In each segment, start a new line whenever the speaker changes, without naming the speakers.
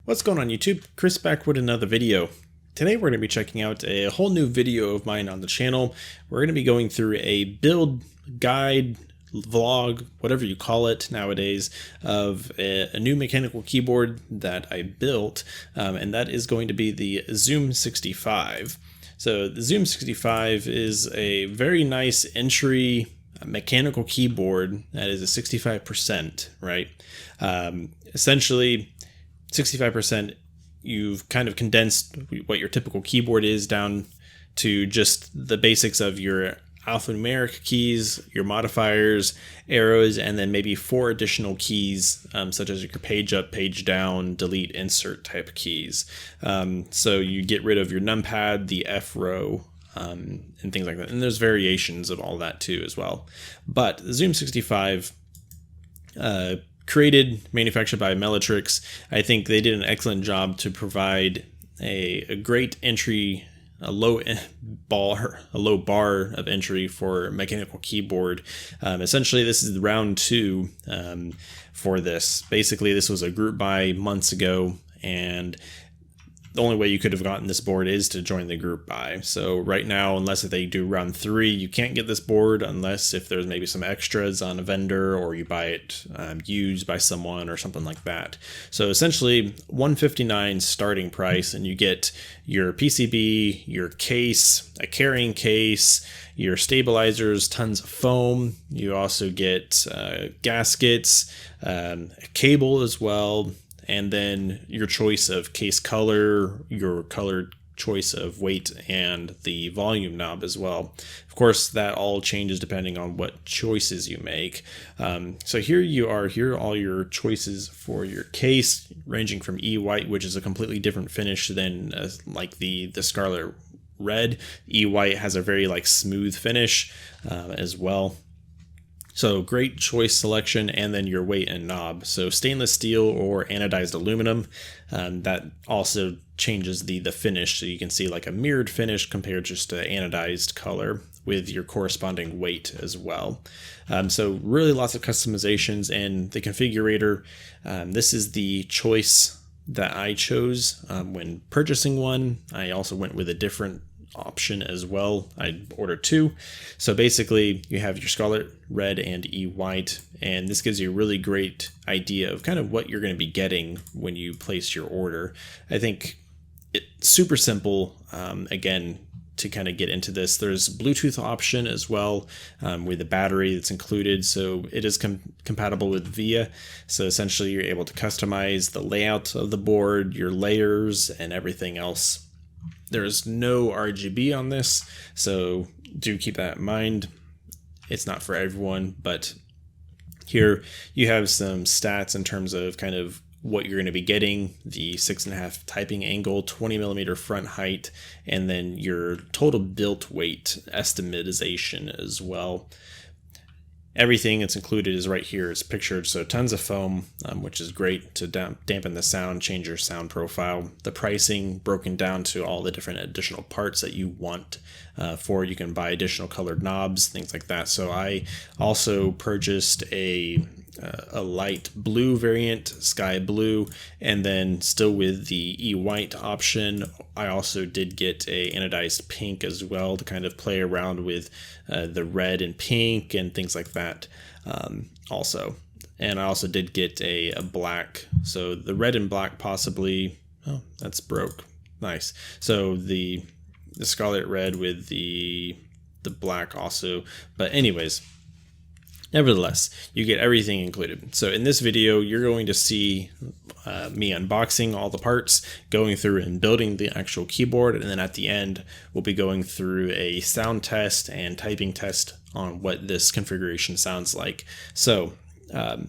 What's going on YouTube? Chris back with another video. Today we're going to be checking out a whole new video of mine on the channel. We're going to be going through a build guide, vlog, whatever you call it nowadays, of a new mechanical keyboard that I built, and that is going to be the Zoom65. So the Zoom65 is a very nice entry mechanical keyboard that is a 65%, right? Essentially 65%, you've kind of condensed what your typical keyboard is down to just the basics of your alphanumeric keys, your modifiers, arrows, and then maybe 4 additional keys, such as your page up, page down, delete, insert type keys. So you get rid of your numpad, the F row, and things like that. And there's variations of all that too as well. But the Zoom65, manufactured by Meletrix. I think they did an excellent job to provide a great entry, a low bar of entry for mechanical keyboard. Essentially, this is round 2 for this. Basically, this was a group buy months ago, and the only way you could have gotten this board is to join the group buy. So right now, unless they do round 3, you can't get this board unless if there's maybe some extras on a vendor or you buy it used by someone or something like that. So essentially $159 starting price, and you get your PCB, your case, a carrying case, your stabilizers, tons of foam. You also get gaskets, a cable as well, and then your choice of case color, your color choice of weight, and the volume knob as well. Of course, that all changes depending on what choices you make. So here are all your choices for your case, ranging from E-White, which is a completely different finish than like the Scarlet Red. E-White has a very smooth finish as well. So great choice selection, and then your weight and knob. So stainless steel or anodized aluminum, that also changes the finish. So you can see like a mirrored finish compared just to anodized color with your corresponding weight as well. So really lots of customizations, and the configurator, this is the choice that I chose when purchasing one. I also went with a different option as well. I ordered 2. So basically you have your Scarlet Red and E-White, and this gives you a really great idea of kind of what you're going to be getting when you place your order. I think it's super simple. Again, to kind of get into this, there's Bluetooth option as well, with a battery that's included, so it is compatible with VIA. So essentially you're able to customize the layout of the board, your layers, and everything else. There's no RGB on this, so do keep that in mind. It's not for everyone, but here you have some stats in terms of kind of what you're going to be getting: the 6.5 typing angle, 20mm front height, and then your total built weight estimatization as well. Everything that's included is right here. It's pictured, so tons of foam, which is great to dampen the sound, change your sound profile. The pricing broken down to all the different additional parts that you want for. You can buy additional colored knobs, things like that. So I also purchased a light blue variant, sky blue, and then still with the E-White option, I also did get a anodized pink as well to kind of play around with the red and pink and things like that also. And I also did get a black, so the red and black possibly. Oh, that's broke. Nice. So the Scarlet Red with the black also. But anyways, nevertheless, you get everything included. So in this video, you're going to see me unboxing all the parts, going through and building the actual keyboard, and then at the end, we'll be going through a sound test and typing test on what this configuration sounds like. So we'll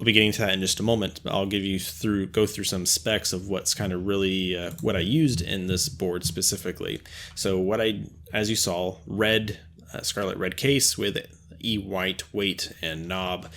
be getting to that in just a moment, but I'll go through some specs of what's kind of really what I used in this board specifically. So as you saw, Scarlet Red case with E-White weight and knob.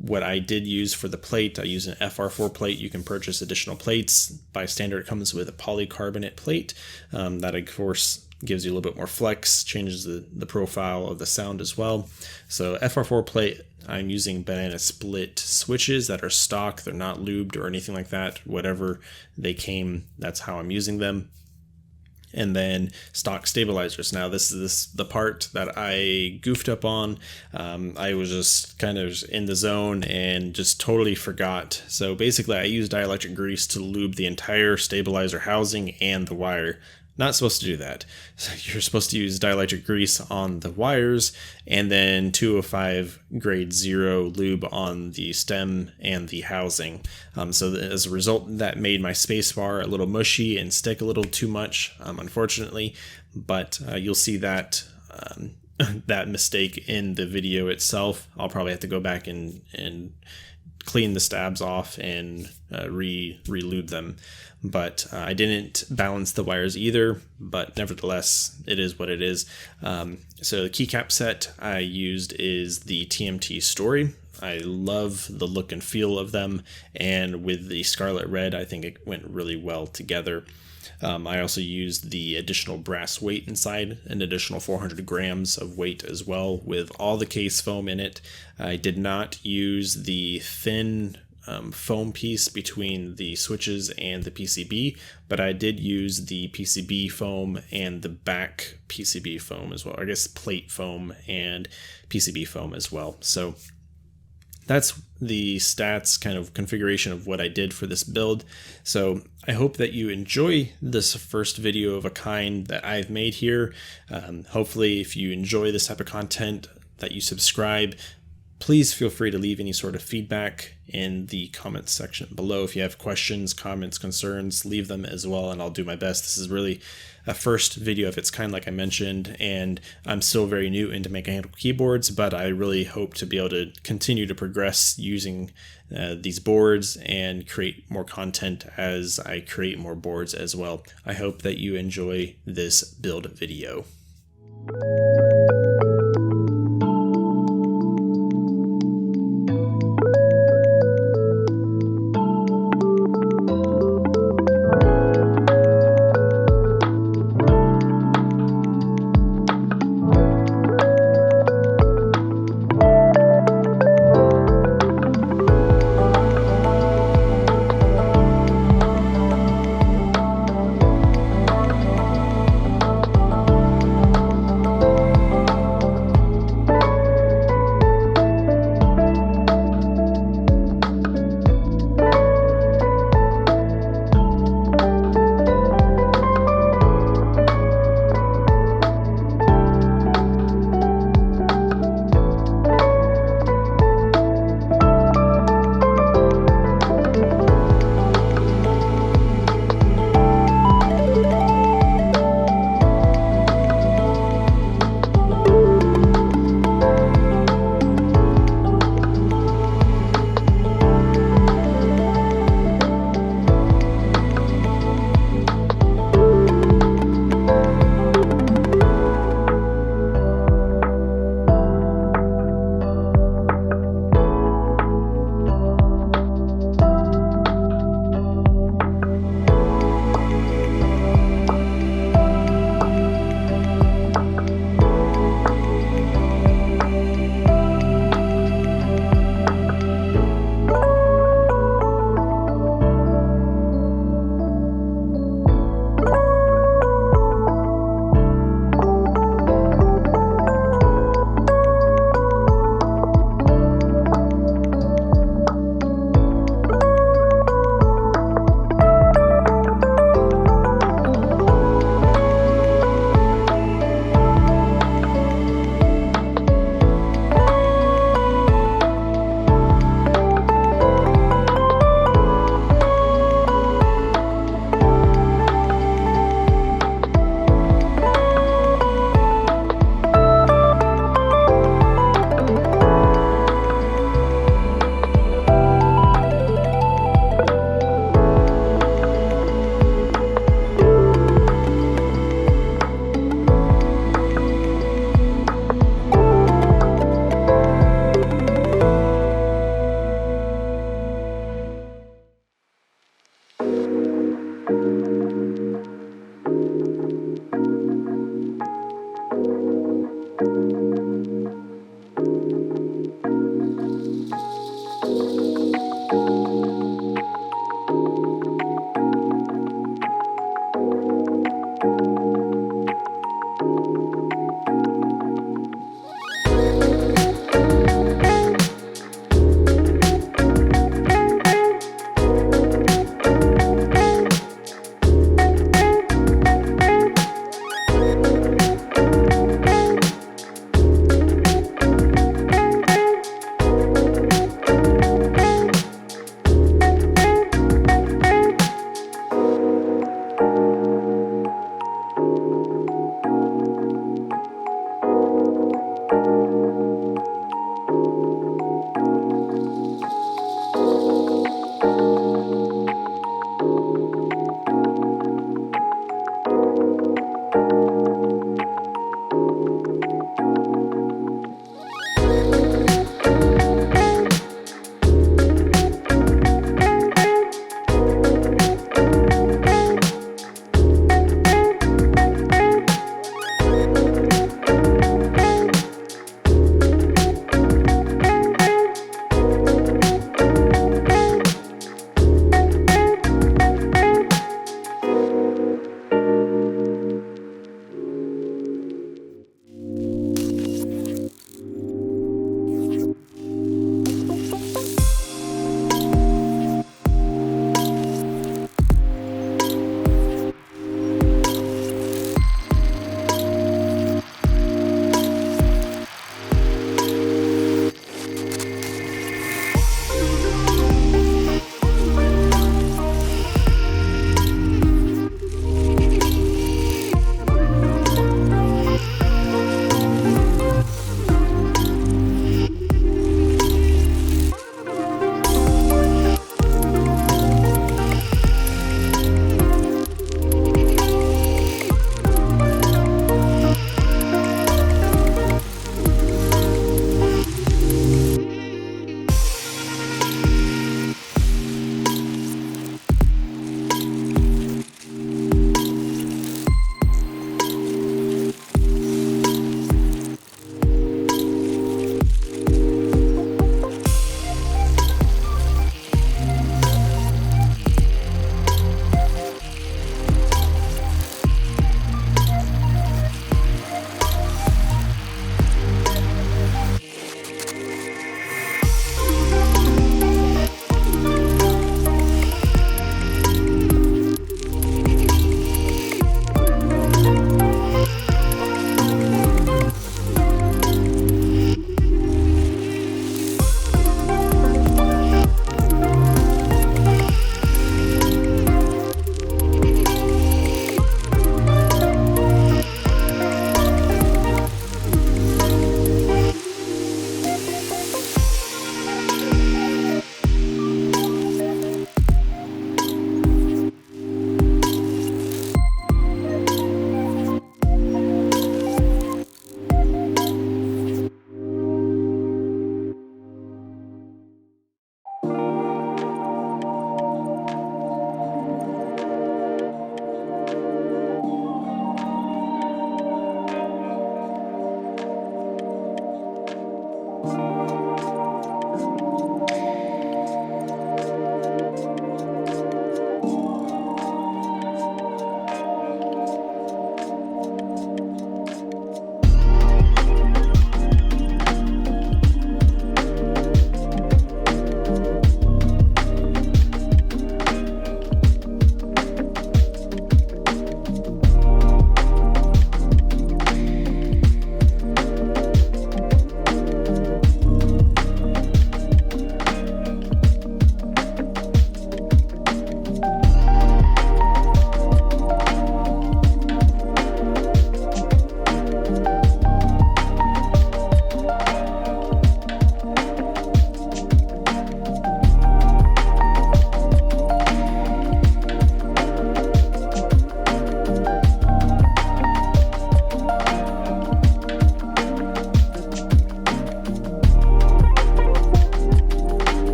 What I did use for the plate, I use an FR4 plate. You can purchase additional plates. By standard, it comes with a polycarbonate plate that, of course, gives you a little bit more flex, changes the profile of the sound as well. So FR4 plate, I'm using banana split switches that are stock. They're not lubed or anything like that. Whatever they came, that's how I'm using them. And then stock stabilizers. Now this is the part that I goofed up on. I was just kind of in the zone and just totally forgot. So basically I used dielectric grease to lube the entire stabilizer housing and the wire. Not supposed to do that. So you're supposed to use dielectric grease on the wires and then 205 grade 0 lube on the stem and the housing. So as a result, that made my spacebar a little mushy and stick a little too much, unfortunately. But you'll see that that mistake in the video itself. I'll probably have to go back and clean the stabs off and re-lube them. But I didn't balance the wires either, but nevertheless, it is what it is. So the keycap set I used is the TMT Story. I love the look and feel of them, and with the scarlet red, I think it went really well together. I also used the additional brass weight inside, an additional 400 grams of weight as well, with all the case foam in it. I did not use the thin foam piece between the switches and the PCB, but I did use the PCB foam and the back PCB foam as well. I guess plate foam and PCB foam as well. So that's the stats kind of configuration of what I did for this build. So I hope that you enjoy this first video of a kind that I've made here. Hopefully if you enjoy this type of content, that you subscribe. Please feel free to leave any sort of feedback in the comments section below. If you have questions, comments, concerns, leave them as well, and I'll do my best. This is really a first video of its kind, like I mentioned, and I'm still very new into mechanical keyboards, but I really hope to be able to continue to progress using these boards and create more content as I create more boards as well. I hope that you enjoy this build video.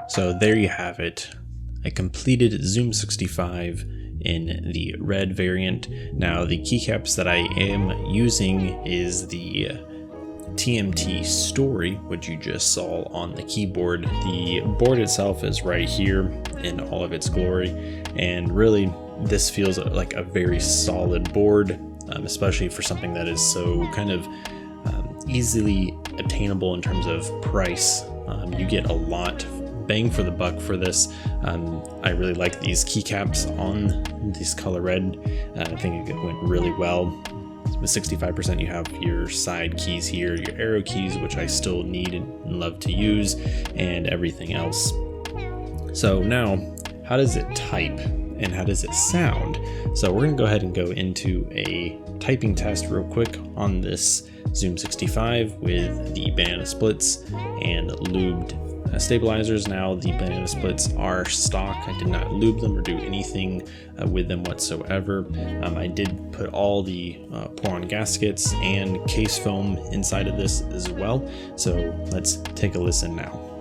So there you have it, a completed Zoom65 in the red variant. Now the keycaps that I am using is the TMT Story, which you just saw on the keyboard. The board itself is right here in all of its glory, and really this feels like a very solid board, especially for something that is so kind of easily attainable in terms of price. You get a lot bang for the buck for this. I really like these keycaps on this color red. I think it went really well. With 65%, you have your side keys here, your arrow keys, which I still need and love to use, and everything else. So now, how does it type and how does it sound? So we're gonna go ahead and go into a typing test real quick on this Zoom65 with the banana splits and lubed stabilizers. Now the banana splits are stock. I did not lube them or do anything with them whatsoever. I did put all the pour-on gaskets and case foam inside of this as well. So let's take a listen now.